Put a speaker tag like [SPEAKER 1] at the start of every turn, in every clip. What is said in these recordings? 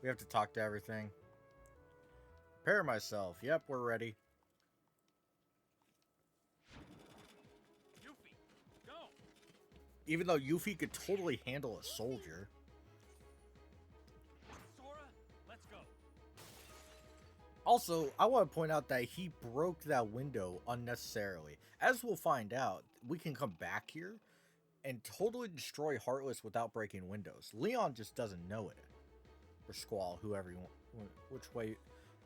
[SPEAKER 1] We have to talk to everything. Prepare myself. Yep, we're ready.
[SPEAKER 2] Yuffie, go!
[SPEAKER 1] Even though Yuffie could totally handle a soldier.
[SPEAKER 2] Sora, let's go.
[SPEAKER 1] Also, I want to point out that he broke that window unnecessarily. As we'll find out, we can come back here and totally destroy Heartless without breaking windows. Leon just doesn't know it. Or Squall, whoever you want. Which way...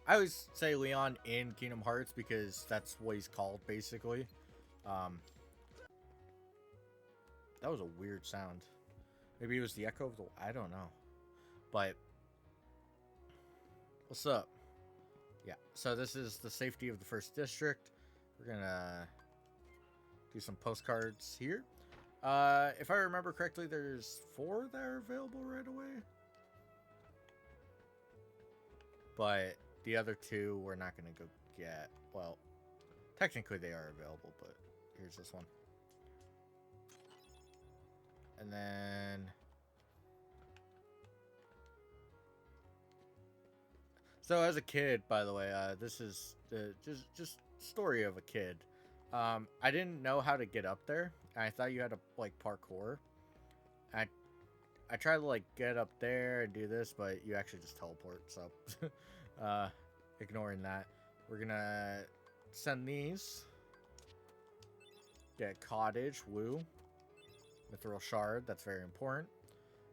[SPEAKER 1] I always say Leon in Kingdom Hearts because that's what he's called, basically. That was a weird sound. Maybe it was the echo of the... I don't know. But... What's up? Yeah, so this is the safety of the first district. We're gonna do some postcards here. If I remember correctly, there's 4 that are available right away. But the other 2 we're not gonna go get. Well, technically they are available, but here's this one. And then... So as a kid, by the way, this is just story of a kid. I didn't know how to get up there. I thought you had to like parkour. I tried to like get up there and do this, but you actually just teleport. So, ignoring that, we're gonna send these. Get cottage, woo, mithril shard. That's very important.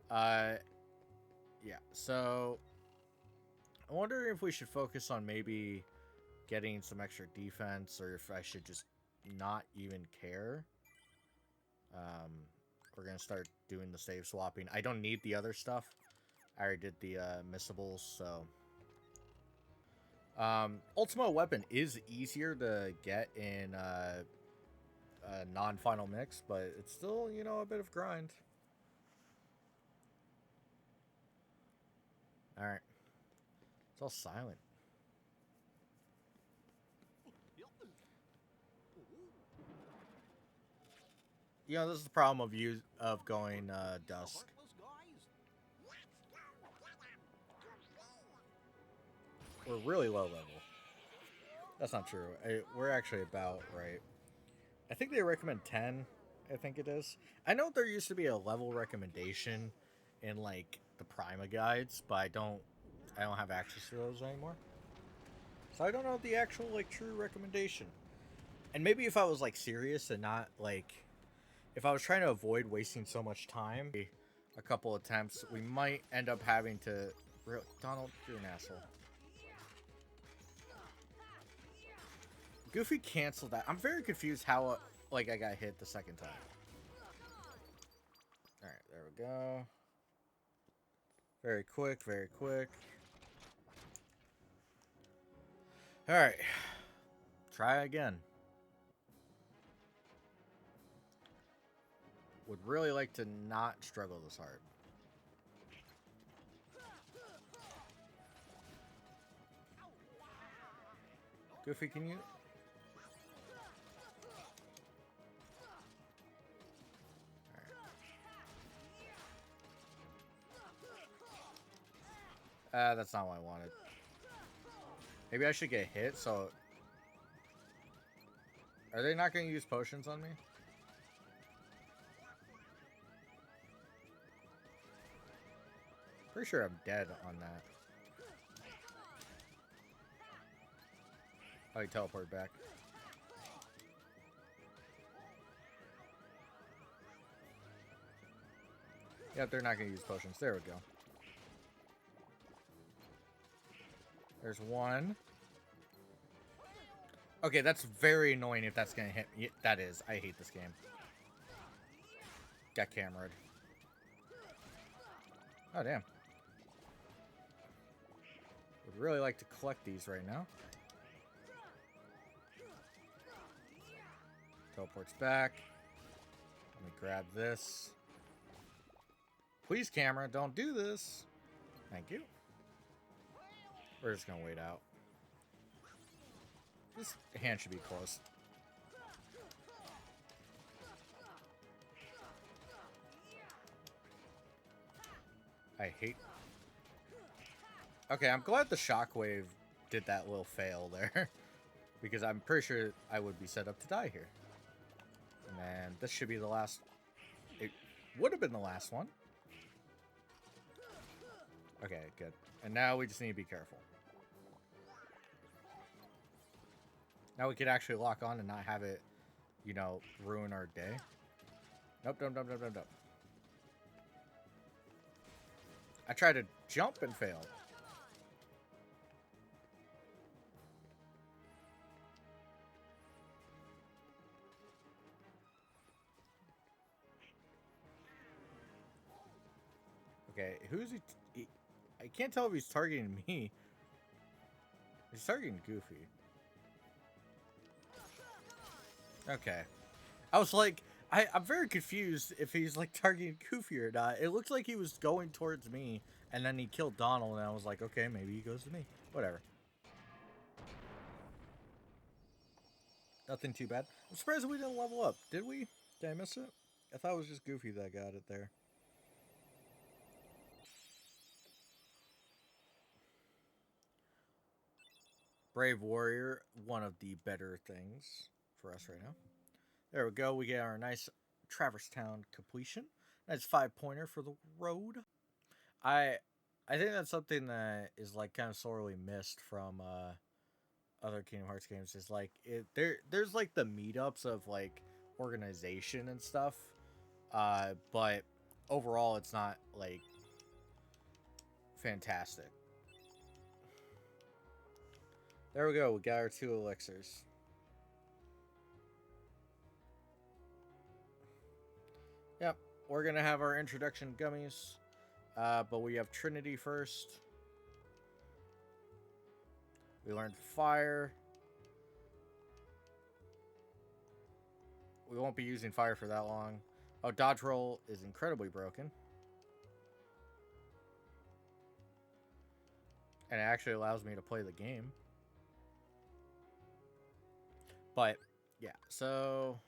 [SPEAKER 1] Yeah. So. I wonder if we should focus on maybe getting some extra defense, or if I should just not even care. We're gonna start doing the save swapping. I don't need the other stuff. I already did the missables, so... Ultima Weapon is easier to get in a non-final mix, but it's still, you know, a bit of grind. Alright. It's all silent. You know, this is the problem of going dusk. We're really low level. That's not true. We're actually about right. I think they recommend 10. I think it is. I know there used to be a level recommendation in like the Prima guides, but I don't have access to those anymore. So I don't know the actual like true recommendation. And maybe if I was like serious and not like, if I was trying to avoid wasting so much time, a couple attempts, we might end up having to... Donald, you're an asshole. Goofy canceled that. I'm very confused how, like, I got hit the second time. Alright, there we go. Very quick, very quick. Alright. Try again. Would really like to not struggle this hard. Goofy, can you... That's not what I wanted. Maybe I should get hit, so... Are they not going to use potions on me? Pretty sure I'm dead on that. Oh, he teleported back. Yeah, they're not going to use potions. There we go. There's one. Okay, that's very annoying if that's going to hit me. That is. I hate this game. Got cameraed. Oh, damn. Would really like to collect these right now. Teleports back. Let me grab this. Please, camera, don't do this. Thank you. We're just gonna wait out. This hand should be close. I hate... Okay, I'm glad the shockwave did that little fail there. Because I'm pretty sure I would be set up to die here. And this should be the last. It would have been the last one. Okay, good. And now we just need to be careful. Now we could actually lock on and not have it, you know, ruin our day. Nope, nope, nope, nope, nope, nope. I tried to jump and failed. Okay, who's he? I can't tell if he's targeting me. He's targeting Goofy. Okay. I was like, I'm very confused if he's like targeting Goofy or not. It looked like he was going towards me, and then he killed Donald, and I was like, okay, maybe he goes to me. Whatever. Nothing too bad. I'm surprised we didn't level up. Did we? Did I miss it? I thought it was just Goofy that got it there. Brave Warrior, one of the better things for us right now. There we go. We get our nice Traverse Town completion. Nice 5-pointer for the road. I think that's something that is like kind of sorely missed from other Kingdom Hearts games. Is like there's like the meetups of like organization and stuff, but overall it's not like fantastic. There we go. We got our 2 elixirs. Yep, we're gonna have our introduction gummies, but we have Trinity first. We learned fire. We won't be using fire for that long. Oh, dodge roll is incredibly broken. And it actually allows me to play the game. But, yeah, so...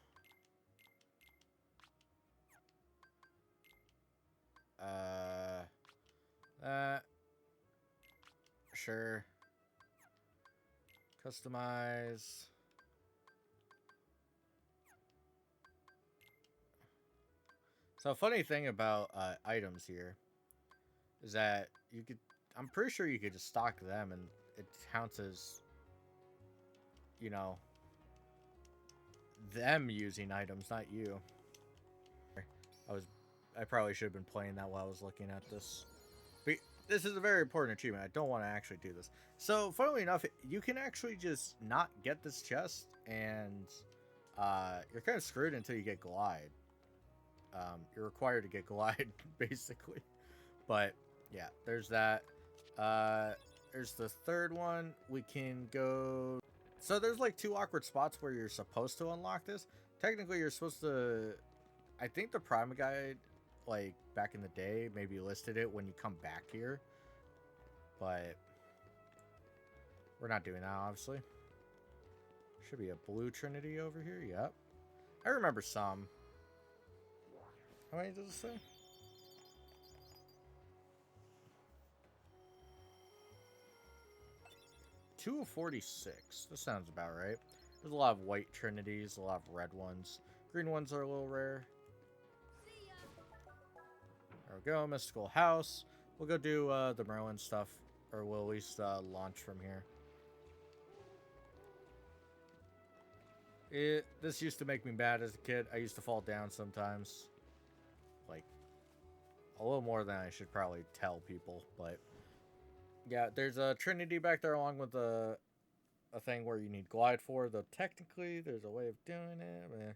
[SPEAKER 1] Sure. Customize. So, a funny thing about items here is that you could... I'm pretty sure you could just stock them and it counts as, you know, them using items, not you. I probably should have been playing that while I was looking at this. But this is a very important achievement. I don't want to actually do this. So, funnily enough, you can actually just not get this chest, and you're kind of screwed until you get Glide. You're required to get Glide, basically. But, yeah, there's that. There's the third one. We can go... So, there's like 2 awkward spots where you're supposed to unlock this. Technically, you're supposed to... I think the Prime Guide, like, back in the day, maybe listed it when you come back here. But we're not doing that, obviously. Should be a blue Trinity over here. Yep. I remember some. How many does it say? Two of 46. This sounds about right. There's a lot of white Trinities, a lot of red ones. Green ones are a little rare. There we go, Mystical House. We'll go do the Merlin stuff, or we'll at least launch from here. This used to make me mad as a kid. I used to fall down sometimes. Like, a little more than I should probably tell people, but... Yeah, there's a Trinity back there along with a thing where you need Glide for, though technically there's a way of doing it.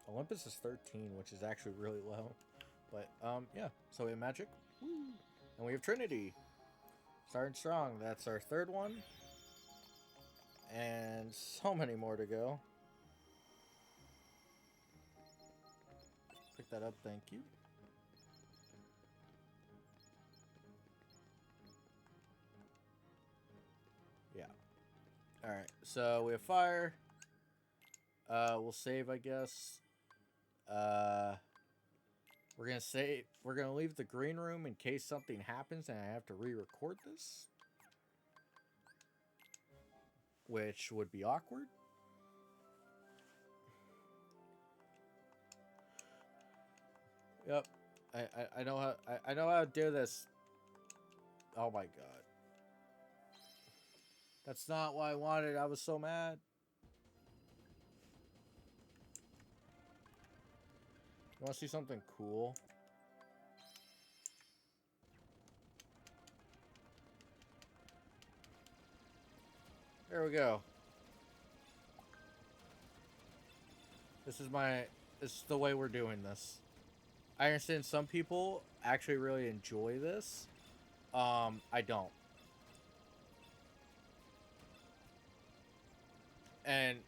[SPEAKER 1] Olympus is 13, which is actually really low. But, yeah. So we have Magic. Woo! And we have Trinity. Starting strong. That's our third one. And so many more to go. Pick that up, thank you. Yeah. Alright, so we have fire. We'll save, I guess. We're gonna leave the green room in case something happens and I have to re-record this. which would be awkward. Yep, I know how I know how to do this. Oh my god, that's not what I wanted. I was so mad. You want to see something cool? There we go. This is the way we're doing this. I understand some people actually really enjoy this. I don't. And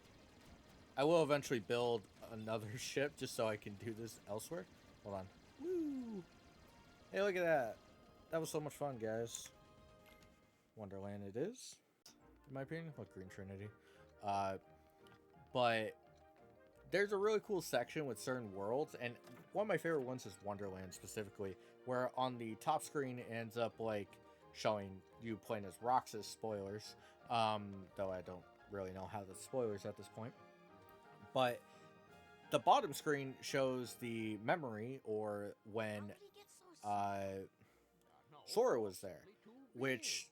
[SPEAKER 1] I will eventually build another ship just so I can do this elsewhere. Hold on. Woo! Hey, look at that. That was so much fun, guys. Wonderland it is, in my opinion. Like Green Trinity. But there's a really cool section with certain worlds, and one of my favorite ones is Wonderland specifically, where on the top screen it ends up like showing you playing as Roxas. Spoilers. Though I don't really know how the spoilers at this point. But the bottom screen shows the memory, or when Sora was there, which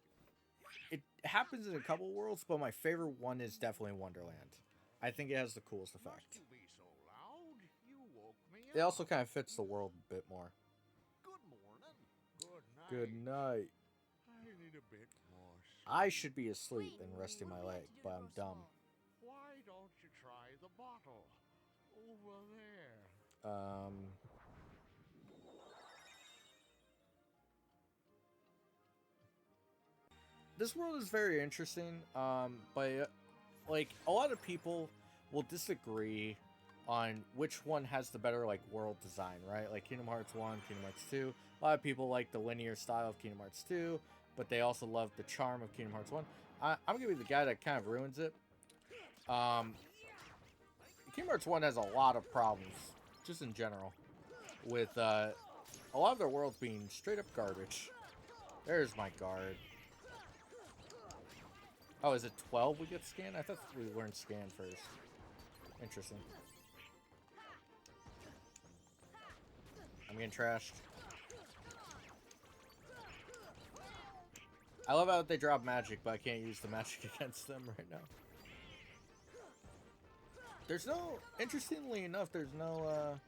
[SPEAKER 1] it happens in a couple worlds, but my favorite one is definitely Wonderland. I think it has the coolest effect. It also kind of fits the world a bit more. Good night.
[SPEAKER 3] I need a bit more sleep.
[SPEAKER 1] I should be asleep and resting my leg, but I'm dumb.
[SPEAKER 3] Why don't you try the bottle over there?
[SPEAKER 1] This world is very interesting, but like a lot of people will disagree on which one has the better like world design, right? Like Kingdom Hearts 1, Kingdom Hearts 2. A lot of people like the linear style of Kingdom Hearts 2, but they also love the charm of Kingdom Hearts 1. I'm gonna be the guy that kind of ruins it. Kingdom Hearts 1 has a lot of problems, just in general, with a lot of their worlds being straight up garbage. There's my guard. Oh, is it 12 we get scanned? I thought we learned scan first. Interesting. I'm getting trashed. I love how they drop magic, but I can't use the magic against them right now. There's no... Interestingly enough, there's no,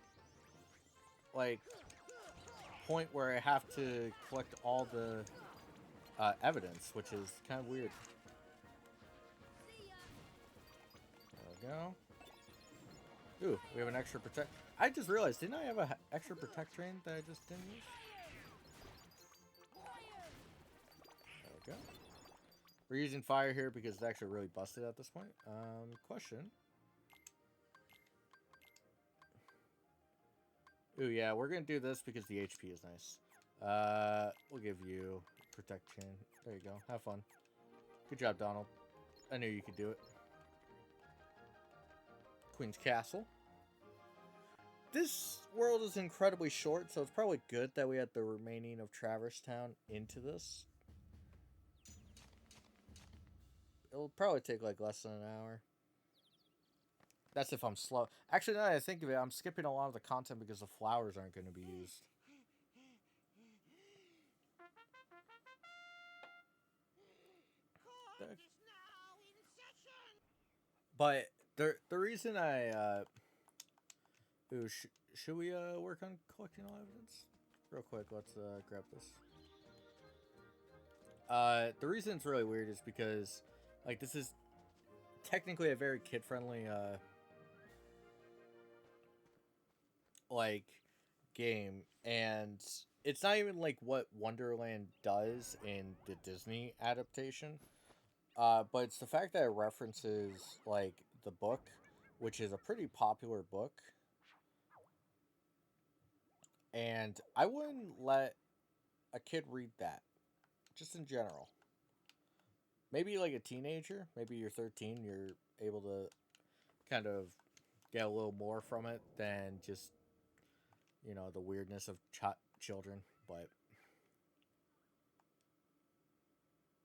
[SPEAKER 1] like, point where I have to collect all the evidence, which is kind of weird. There we go. Ooh, we have an extra protect. I just realized, didn't I have an extra protect train that I just didn't use? There we go. We're using fire here because it's actually really busted at this point. Question. Ooh, yeah, we're gonna do this because the HP is nice. We'll give you protection. There you go. Have fun. Good job, Donald. I knew you could do it. Queen's Castle. This world is incredibly short, so it's probably good that we had the remaining of Traverse Town into this. It'll probably take like less than an hour. That's if I'm slow. Actually, now that I think of it, I'm skipping a lot of the content because the flowers aren't going to be used. But the reason I ooh, should we work on collecting all evidence real quick? Let's grab this. The reason it's really weird is because like this is technically a very kid friendly like game, and it's not even like what Wonderland does in the Disney adaptation. But it's the fact that it references like the book, which is a pretty popular book. And I wouldn't let a kid read that, just in general. Maybe like a teenager, maybe you're 13, you're able to kind of get a little more from it than just, you know, the weirdness of children. But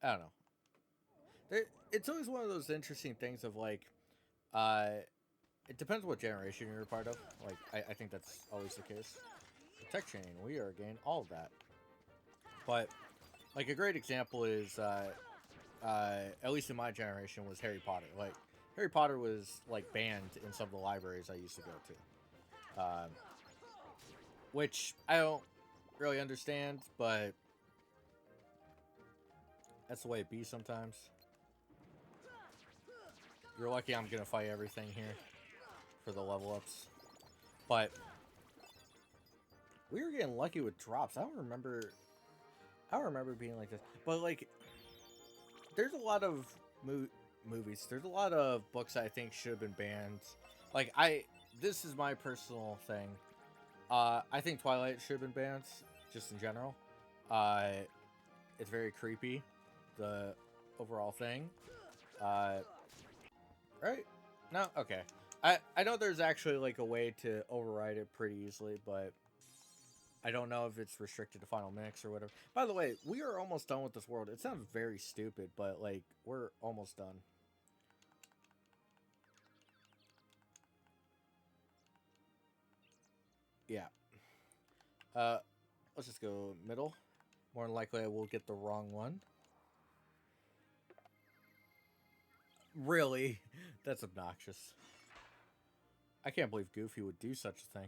[SPEAKER 1] I don't know. it's always one of those interesting things of like, uh, it depends what generation you're a part of. Like, I think that's always the case. Tech chain, we are again all of that. But like a great example is, at least in my generation, was Harry Potter. Like Harry Potter was like banned in some of the libraries I used to go to, which I don't really understand, but that's the way it be sometimes. You're lucky I'm gonna fight everything here for the level ups, but we were getting lucky with drops. I don't remember being like this, but like, there's a lot of movies. There's a lot of books I think should have been banned. Like this is my personal thing. I think Twilight should have been banned, just in general. It's very creepy, the overall thing. Right? No? Okay. I know there's actually like a way to override it pretty easily, but I don't know if it's restricted to Final Mix or whatever. By the way, we are almost done with this world. It sounds very stupid, but like we're almost done. Yeah. Let's just go middle. More than likely I will get the wrong one. Really? That's obnoxious. I can't believe Goofy would do such a thing.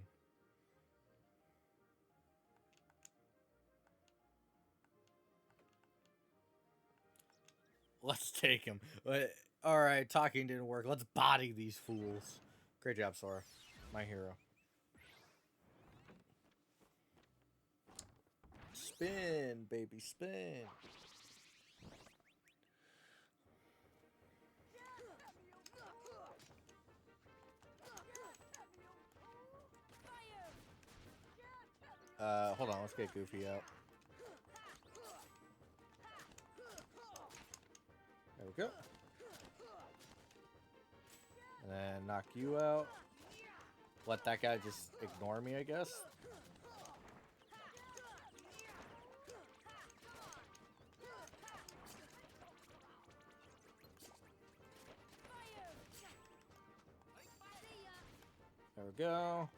[SPEAKER 1] Let's take him. Alright, talking didn't work. Let's body these fools. Great job, Sora. My hero. Spin, baby, spin. Hold on, let's get Goofy out. There we go. And then knock you out. Let that guy just ignore me, I guess. There we go.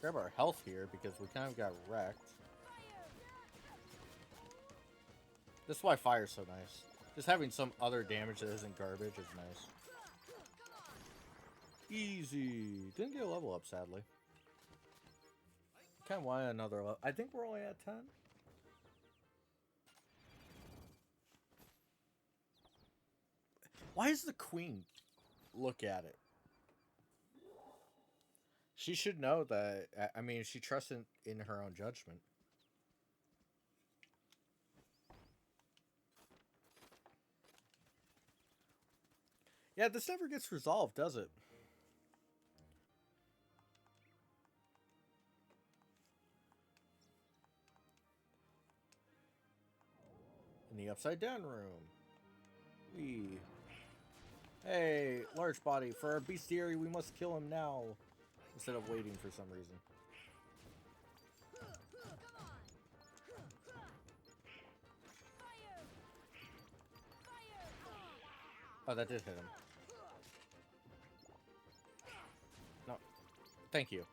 [SPEAKER 1] Grab our health here because we kind of got wrecked. This is why fire's so nice. Just having some other damage that isn't garbage is nice. Easy. Didn't get a level up, sadly. Kind of want another level. I think we're only at 10. Why does the queen look at it? She should know that. I mean, she trusts in her own judgment. Yeah, this never gets resolved, does it? In the upside down room. Hey, large body. For our bestiary, we must kill him now. Instead of waiting for some reason. Oh, that did hit him. No. Thank you.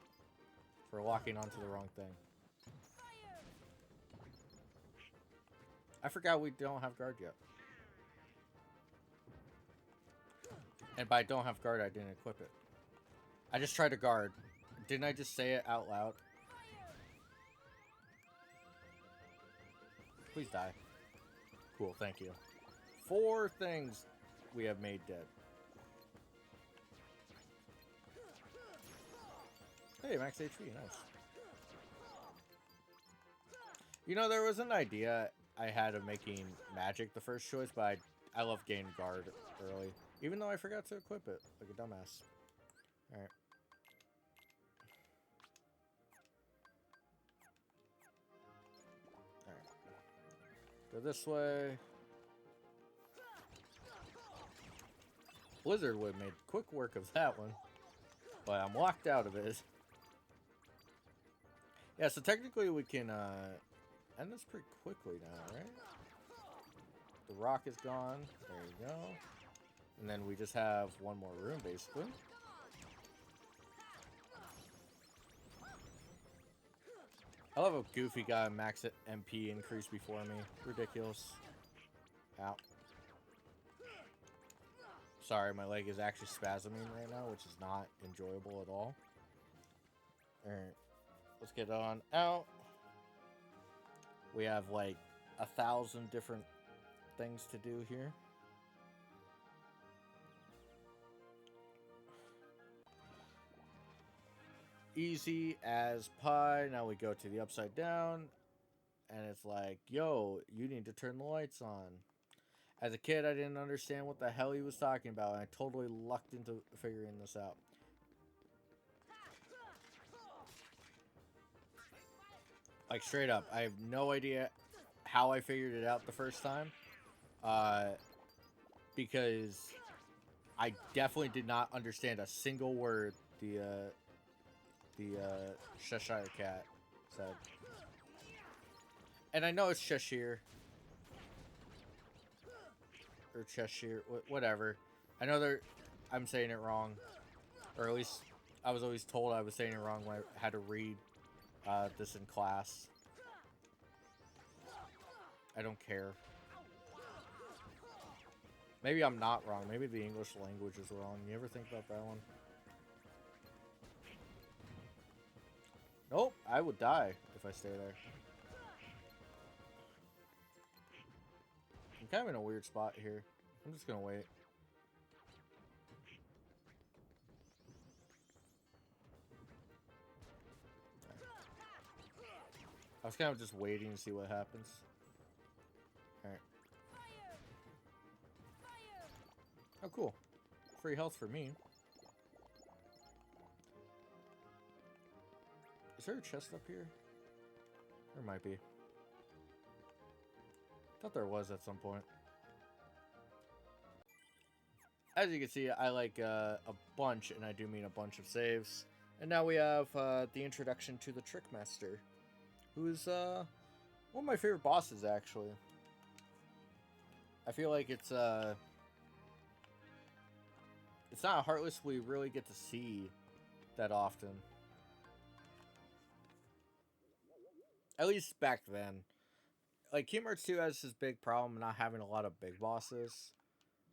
[SPEAKER 1] For locking onto the wrong thing. I forgot we don't have guard yet. And by don't have guard, I didn't equip it. I just tried to guard. Didn't I just say it out loud? Please die. Cool, thank you. 4 things we have made dead. Hey, max HP, nice. You know, there was an idea I had of making magic the first choice, but I love getting guard early. Even though I forgot to equip it, like a dumbass. Alright. Alright. Go this way. Blizzard would have made quick work of that one. But I'm locked out of it. Yeah, so technically we can end this pretty quickly now, right? The rock is gone. There you go. And then we just have one more room, basically. I love how Goofy got a max MP increase before me. Ridiculous. Ow. Sorry, my leg is actually spasming right now, which is not enjoyable at all. Alright. Let's get on out. We have like 1,000 different things to do here. Easy as pie. Now we go to the upside down, and it's like, yo, you need to turn the lights on. As a kid, I didn't understand what the hell he was talking about, and I totally lucked into figuring this out. Like, straight up, I have no idea how I figured it out the first time. Because I definitely did not understand a single word the Cheshire Cat said. And I know it's Cheshire. Or Cheshire, whatever. I know I'm saying it wrong. Or at least I was always told I was saying it wrong when I had to read this in class. I don't care. Maybe I'm not wrong. Maybe the English language is wrong. You ever think about that one? Nope, I would die if I stay there. I'm kind of in a weird spot here. I'm just gonna wait. I was kind of just waiting to see what happens. Alright. Oh, cool. Free health for me. Is there a chest up here? There might be. Thought there was at some point. As you can see, I like a bunch, and I do mean a bunch of saves. And now we have the introduction to the Trickmaster, who's one of my favorite bosses, actually. I feel like it's not a Heartless we really get to see that often. At least back then. Like, Kingdom Hearts 2 has this big problem not having a lot of big bosses.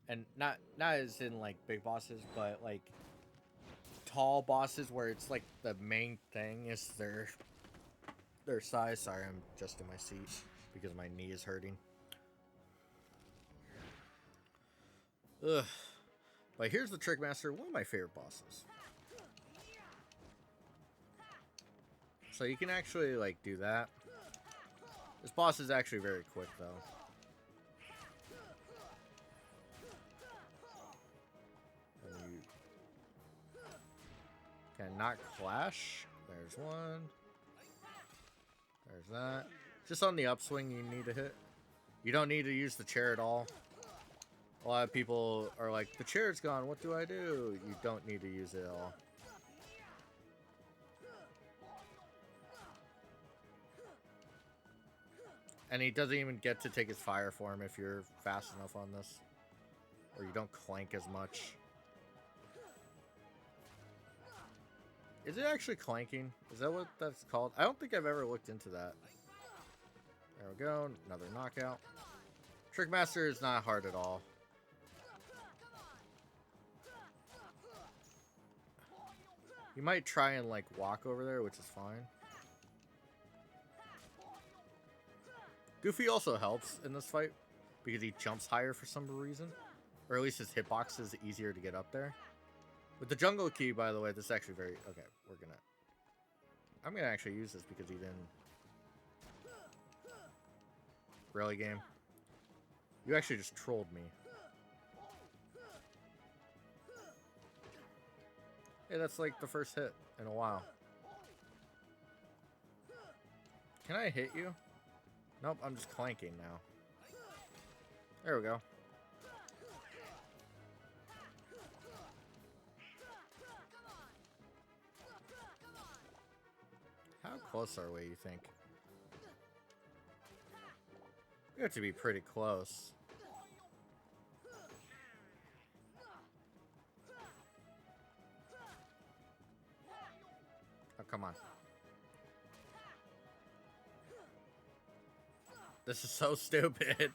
[SPEAKER 1] And not as in, like, big bosses, but, like, tall bosses where it's, like, the main thing is their size. Sorry, I'm adjusting my seat because my knee is hurting. Ugh. But here's the Trickmaster, one of my favorite bosses. So you can actually, like, do that. This boss is actually very quick, though. And you cannot clash. There's one. There's that. Just on the upswing you need to hit. You don't need to use the chair at all. A lot of people are like, the chair's gone, what do I do? You don't need to use it at all. And he doesn't even get to take his fire form if you're fast enough on this. Or you don't clank as much. Is it actually clanking? Is that what that's called? I don't think I've ever looked into that. There we go. Another knockout. Trickmaster is not hard at all. You might try and, like, walk over there, which is fine. Goofy also helps in this fight because he jumps higher for some reason. Or at least his hitbox is easier to get up there. With the jungle key, by the way, this is actually very... Okay, I'm gonna actually use this because he didn't... Really, game? You actually just trolled me. Hey, that's like the first hit in a while. Can I hit you? Nope, I'm just clanking now. There we go. How close are we, you think? You have to be pretty close. Oh, come on. This is so stupid.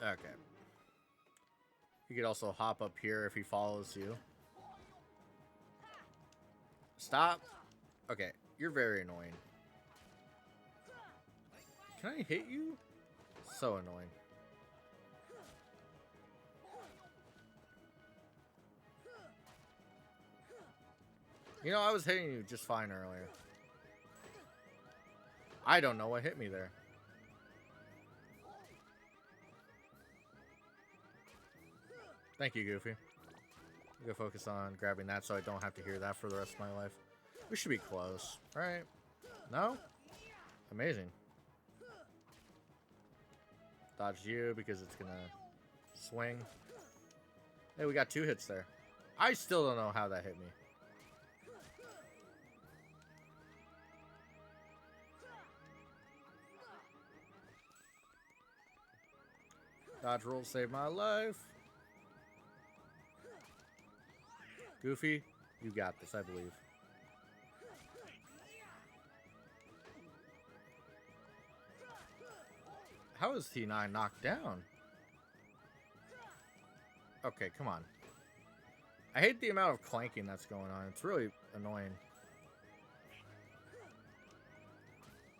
[SPEAKER 1] Okay. You could also hop up here if he follows you. Stop. Okay, you're very annoying. Can I hit you? So annoying. You know, I was hitting you just fine earlier. I don't know what hit me there. Thank you, Goofy. I'm gonna focus on grabbing that so I don't have to hear that for the rest of my life. We should be close, right? No? Amazing. Dodge you because it's gonna swing. Hey, we got 2 hits there. I still don't know how that hit me. Dodge roll saved my life. Goofy, you got this, I believe. How is T9 knocked down? Okay, come on. I hate the amount of clanking that's going on. It's really annoying.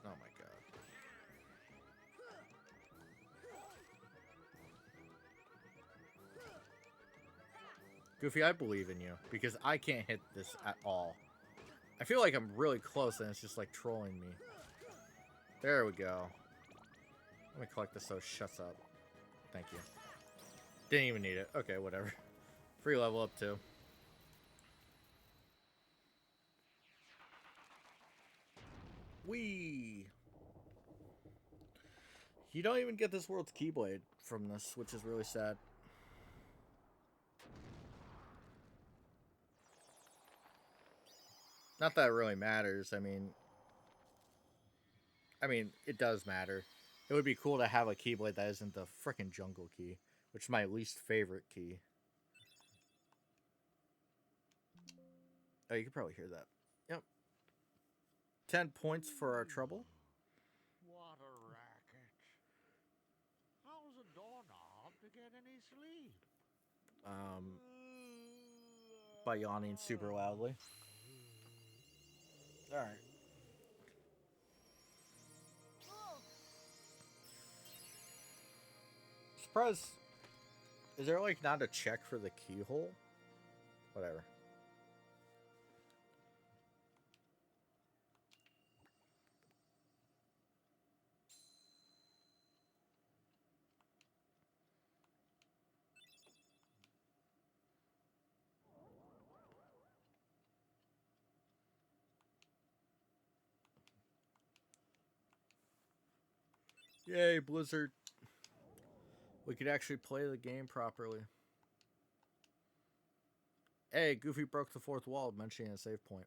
[SPEAKER 1] Oh my god. Goofy, I believe in you because I can't hit this at all. I feel like I'm really close and it's just like trolling me. There we go. Let me collect this so it shuts up. Thank you. Didn't even need it. Okay, whatever. Free level up too. Whee! You don't even get this world's Keyblade from this, which is really sad. Not that it really matters. I mean, it does matter. It would be cool to have a Keyblade that isn't the frickin' jungle key, which is my least favorite key. Oh, you can probably hear that. Yep. 10 points for our trouble.
[SPEAKER 3] What a racket. How's a doorknob to get any sleep?
[SPEAKER 1] By yawning super loudly. Alright. Surprise. Is there like not a check for the keyhole? Whatever. Yay, Blizzard. We could actually play the game properly. Hey, Goofy broke the 4th wall, mentioning a save point.